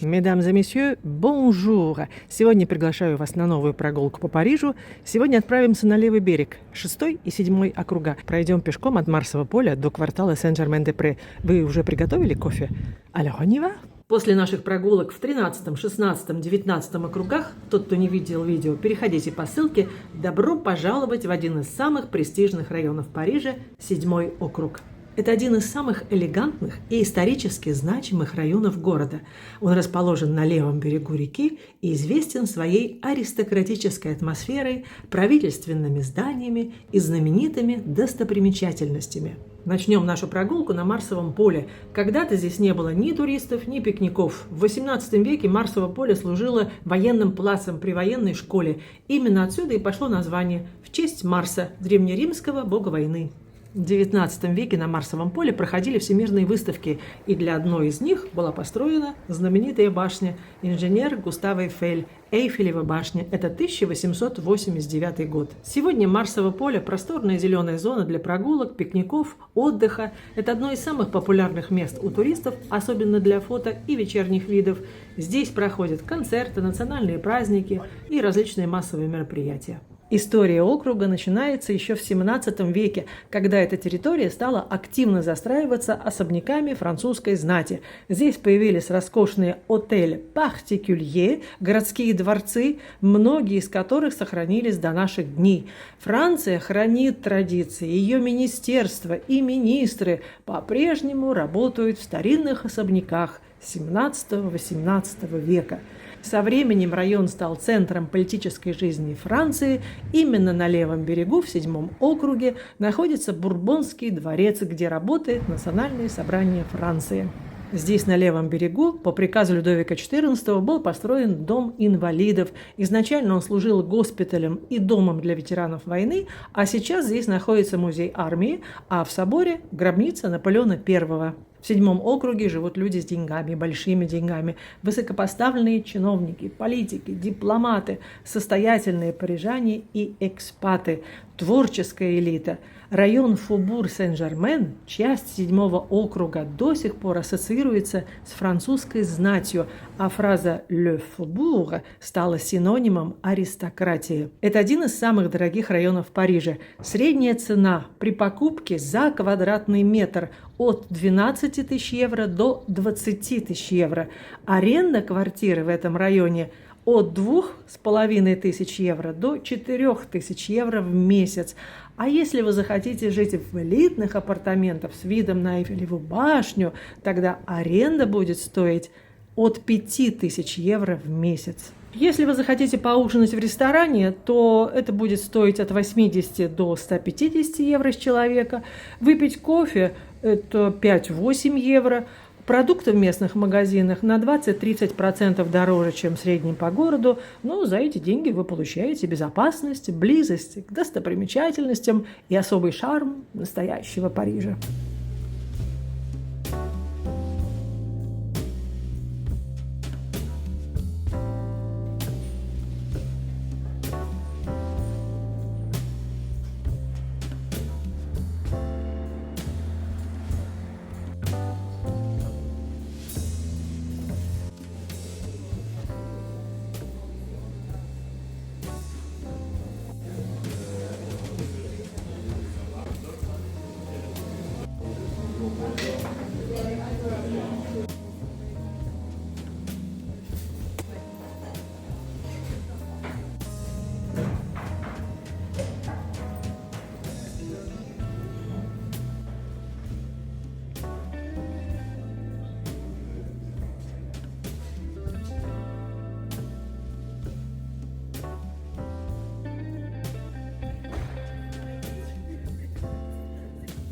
Mesdames et messieurs, bonjour! Сегодня приглашаю вас на новую прогулку по Парижу. Сегодня отправимся на левый берег, 6 и 7 округа. Пройдем пешком от Марсового поля до квартала Сен-Жермен-де-Пре. Вы уже приготовили кофе? Alors on y va? После наших прогулок в 13, 16, 19 округах, тот, кто не видел видео, переходите по ссылке. Добро пожаловать в один из самых престижных районов Парижа, 7 округ. Это один из самых элегантных и исторически значимых районов города. Он расположен на левом берегу реки и известен своей аристократической атмосферой, правительственными зданиями и знаменитыми достопримечательностями. Начнем нашу прогулку на Марсовом поле. Когда-то здесь не было ни туристов, ни пикников. В XVIII веке Марсово поле служило военным плацем при военной школе. Именно отсюда и пошло название в честь Марса, древнеримского бога войны. В XIX веке на Марсовом поле проходили всемирные выставки, и для одной из них была построена знаменитая башня инженер Густав Эйфель, Эйфелева башня. Это 1889 год. Сегодня Марсово поле – просторная зеленая зона для прогулок, пикников, отдыха. Это одно из самых популярных мест у туристов, особенно для фото и вечерних видов. Здесь проходят концерты, национальные праздники и различные массовые мероприятия. История округа начинается еще в XVII веке, когда эта территория стала активно застраиваться особняками французской знати. Здесь появились роскошные отели particuliers, городские дворцы, многие из которых сохранились до наших дней. Франция хранит традиции, ее министерства и министры по-прежнему работают в старинных особняках XVII-XVIII века. Со временем район стал центром политической жизни Франции. Именно на левом берегу, в 7 округе, находится Бурбонский дворец, где работает Национальное собрание Франции. Здесь, на левом берегу, по приказу Людовика XIV был построен дом инвалидов. Изначально он служил госпиталем и домом для ветеранов войны, а сейчас здесь находится музей армии, а в соборе – гробница Наполеона I. В 7 округе живут люди с деньгами, большими деньгами, высокопоставленные чиновники, политики, дипломаты, состоятельные парижане и экспаты, творческая элита. Район Фобур-Сен-Жермен, часть 7 округа, до сих пор ассоциируется с французской знатью, а фраза «le Faubourg» стала синонимом аристократии. Это один из самых дорогих районов Парижа. Средняя цена при покупке за квадратный метр от 12 тысяч евро до 20 тысяч евро. Аренда квартиры в этом районе от 2500 евро до 4000 евро в месяц. А если вы захотите жить в элитных апартаментах с видом на Эйфелеву башню, тогда аренда будет стоить от 5000 евро в месяц. Если вы захотите поужинать в ресторане, то это будет стоить от 80 до 150 евро с человека. Выпить кофе – это 5-8 евро. Продукты в местных магазинах на 20-30% дороже, чем в среднем по городу, но за эти деньги вы получаете безопасность, близость к достопримечательностям и особый шарм настоящего Парижа.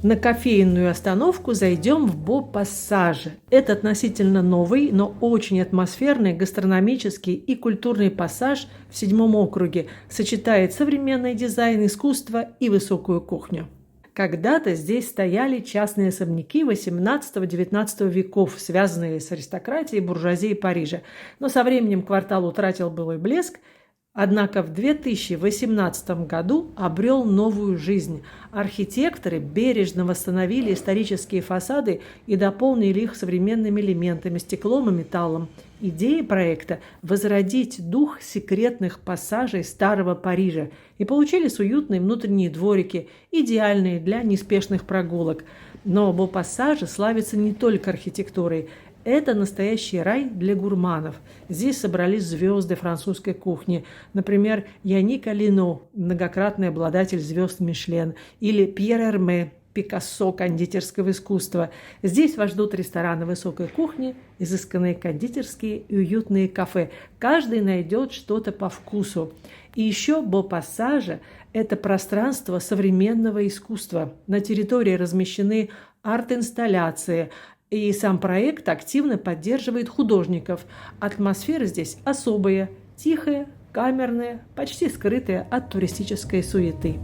На кофейную остановку зайдем в Бо-Пассаже. Это относительно новый, но очень атмосферный гастрономический и культурный пассаж в 7 округе. Сочетает современный дизайн, искусство и высокую кухню. Когда-то здесь стояли частные особняки XVIII-XIX веков, связанные с аристократией и буржуазией Парижа. Но со временем квартал утратил былой блеск, Однако в 2018 году обрел новую жизнь. Архитекторы бережно восстановили исторические фасады и дополнили их современными элементами, стеклом и металлом. Идея проекта – возродить дух секретных пассажей старого Парижа. И получились уютные внутренние дворики, идеальные для неспешных прогулок. Но Бо-Пассаж славится не только архитектурой. Это настоящий рай для гурманов. Здесь собрались звезды французской кухни. Например, Яник Алино, многократный обладатель звезд Мишлен, или Пьер Эрме, Пикассо кондитерского искусства. Здесь вас ждут рестораны высокой кухни, изысканные кондитерские и уютные кафе. Каждый найдет что-то по вкусу. И еще Бо-Пассажа – это пространство современного искусства. На территории размещены арт-инсталляции, и сам проект активно поддерживает художников. Атмосфера здесь особая, тихая, камерная, почти скрытая от туристической суеты.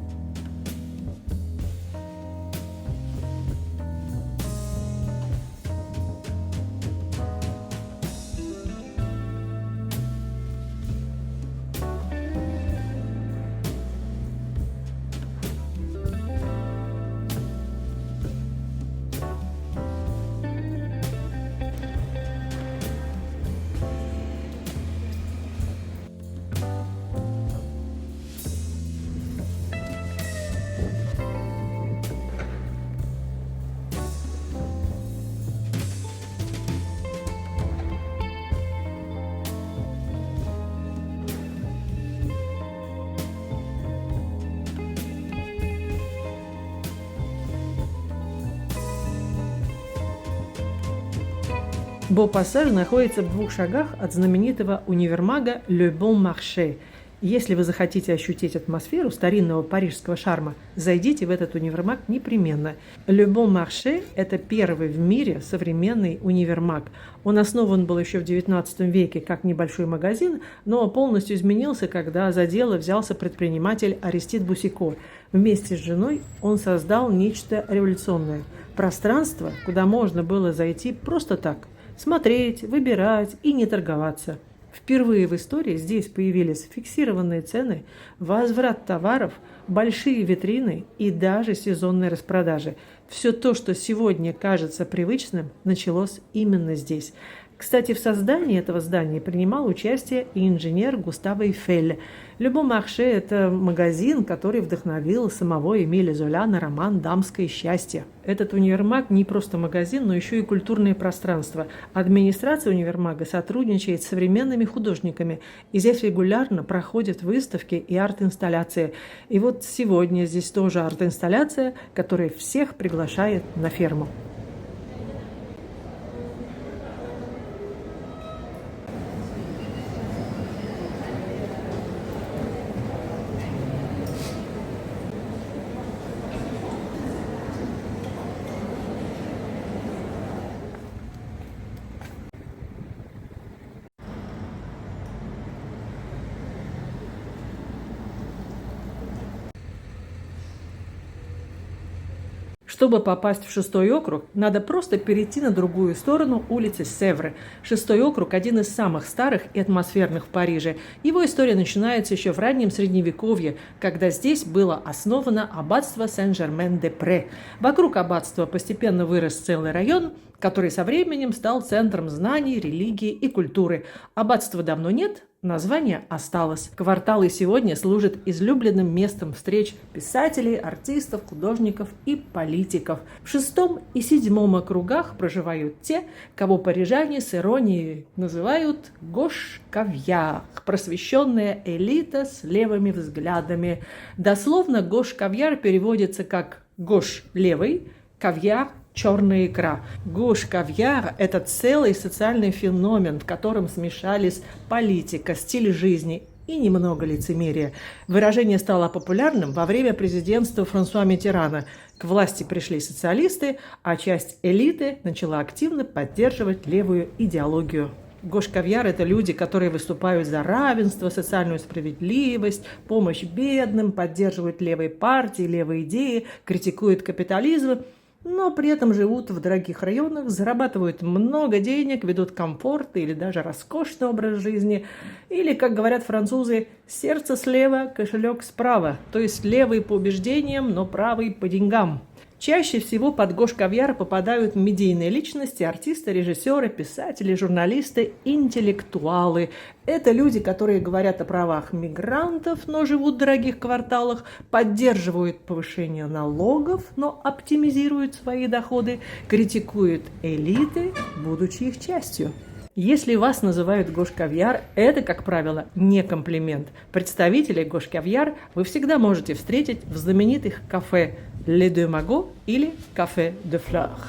Бо-Пассаж находится в 2 шагах от знаменитого универмага Le Bon Marché. Если вы захотите ощутить атмосферу старинного парижского шарма, зайдите в этот универмаг непременно. Le Bon Marché – это первый в мире современный универмаг. Он основан был еще в XIX веке как небольшой магазин, но полностью изменился, когда за дело взялся предприниматель Аристид Бусико. Вместе с женой он создал нечто революционное – пространство, куда можно было зайти просто так – смотреть, выбирать и не торговаться. Впервые в истории здесь появились фиксированные цены, возврат товаров, большие витрины и даже сезонные распродажи. Все то, что сегодня кажется привычным, началось именно здесь. Кстати, в создании этого здания принимал участие и инженер Густаво Эйфель. Le Bon Marché – это магазин, который вдохновил самого Эмиля Золя на роман «Дамское счастье». Этот универмаг не просто магазин, но еще и культурное пространство. Администрация универмага сотрудничает с современными художниками, и здесь регулярно проходят выставки и арт-инсталляции. И вот сегодня здесь тоже арт-инсталляция, которая всех приглашает на ферму. Чтобы попасть в 6-й округ, надо просто перейти на другую сторону улицы Севры. 6-й округ – один из самых старых и атмосферных в Париже. Его история начинается еще в раннем Средневековье, когда здесь было основано аббатство Сен-Жермен-де-Пре. Вокруг аббатства постепенно вырос целый район, который со временем стал центром знаний, религии и культуры. Аббатства давно нет, название осталось. Квартал и сегодня служит излюбленным местом встреч писателей, артистов, художников и политиков. В 6-м и 7-м округах проживают те, кого парижане с иронией называют гош-кавьяр, просвещенная элита с левыми взглядами. Дословно гош-кавьяр переводится как гош – левый, кавьяр – черная икра. Гош-кавьяр – это целый социальный феномен, в котором смешались политика, стиль жизни и немного лицемерия. Выражение стало популярным во время президентства Франсуа Миттерана. К власти пришли социалисты, а часть элиты начала активно поддерживать левую идеологию. Гош-кавьяр – это люди, которые выступают за равенство, социальную справедливость, помощь бедным, поддерживают левые партии, левые идеи, критикуют капитализм. но при этом живут в дорогих районах, зарабатывают много денег, ведут комфортный или даже роскошный образ жизни. Или, как говорят французы, сердце слева, кошелек справа. То есть левый по убеждениям, но правый по деньгам. Чаще всего под гош-кавьяр попадают медийные личности, артисты, режиссеры, писатели, журналисты, интеллектуалы. Это люди, которые говорят о правах мигрантов, но живут в дорогих кварталах, поддерживают повышение налогов, но оптимизируют свои доходы, критикуют элиты, будучи их частью. Если вас называют гош-кавьяр, это, как правило, не комплимент. Представителей гош-кавьяр вы всегда можете встретить в знаменитых кафе «Les Deux Magots» или «Café de Fleurs».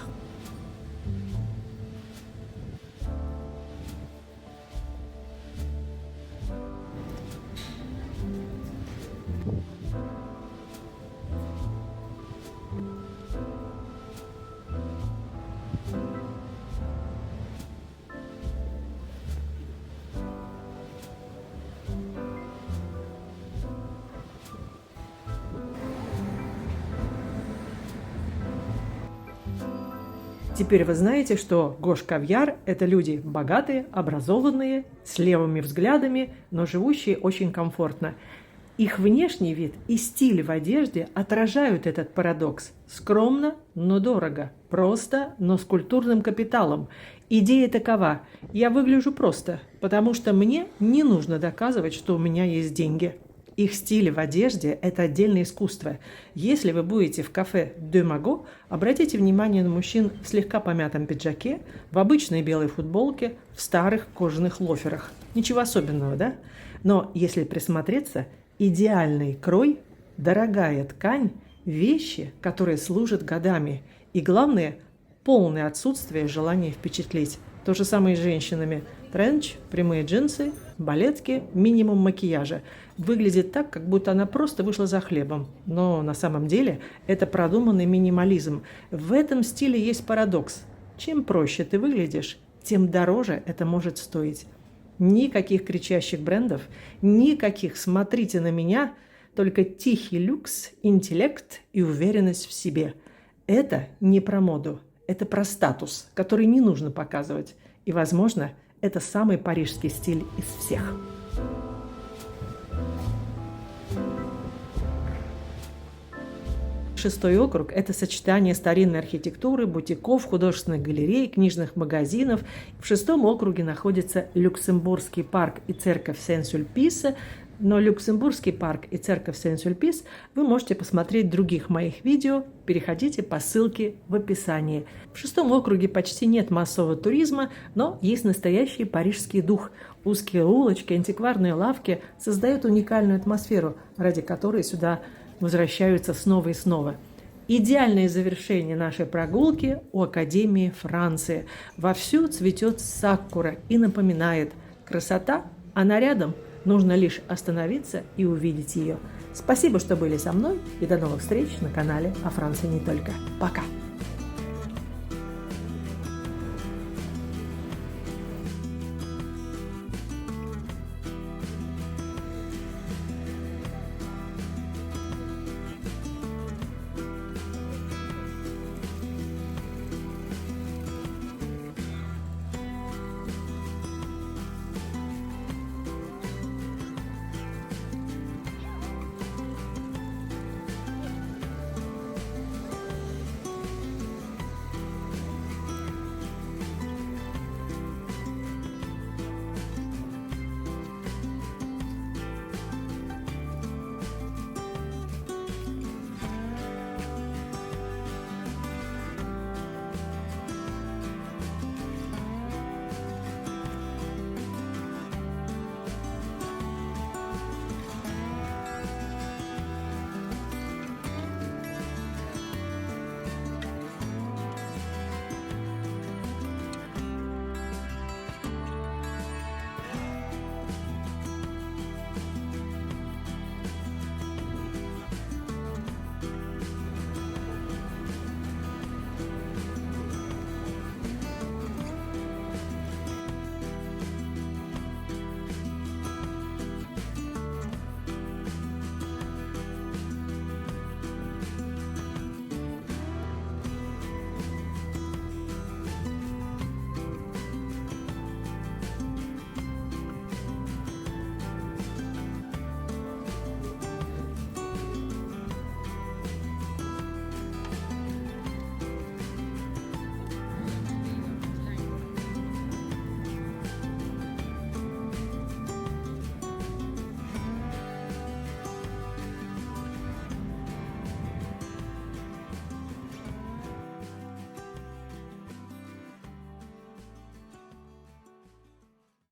Теперь вы знаете, что гош-кавьяр – это люди богатые, образованные, с левыми взглядами, но живущие очень комфортно. Их внешний вид и стиль в одежде отражают этот парадокс. Скромно, но дорого. Просто, но с культурным капиталом. Идея такова: я выгляжу просто, потому что мне не нужно доказывать, что у меня есть деньги. Их стиль в одежде – это отдельное искусство. Если вы будете в кафе «Deux Magots», обратите внимание на мужчин в слегка помятом пиджаке, в обычной белой футболке, в старых кожаных лоферах. Ничего особенного, да? Но если присмотреться, идеальный крой, дорогая ткань, вещи, которые служат годами. И главное – полное отсутствие желания впечатлить. То же самое и с женщинами. Тренч, прямые джинсы, балетки, минимум макияжа. Выглядит так, как будто она просто вышла за хлебом. Но на самом деле это продуманный минимализм. В этом стиле есть парадокс. Чем проще ты выглядишь, тем дороже это может стоить. Никаких кричащих брендов, никаких «смотрите на меня», только тихий люкс, интеллект и уверенность в себе. Это не про моду, это про статус, который не нужно показывать. И, возможно, это самый парижский стиль из всех. Шестой округ – это сочетание старинной архитектуры, бутиков, художественных галерей, книжных магазинов. В шестом округе находится Люксембургский парк и церковь Сен-Сюльписа. Но Люксембургский парк и церковь Сен-Сюльпис вы можете посмотреть в других моих видео. Переходите по ссылке в описании. В шестом округе почти нет массового туризма, но есть настоящий парижский дух. Узкие улочки, антикварные лавки создают уникальную атмосферу, ради которой сюда возвращаются снова и снова. Идеальное завершение нашей прогулки у Академии Франции. Вовсю цветет сакура и напоминает: красота, она рядом. Нужно лишь остановиться и увидеть ее. Спасибо, что были со мной, и до новых встреч на канале «О Франции не только». Пока!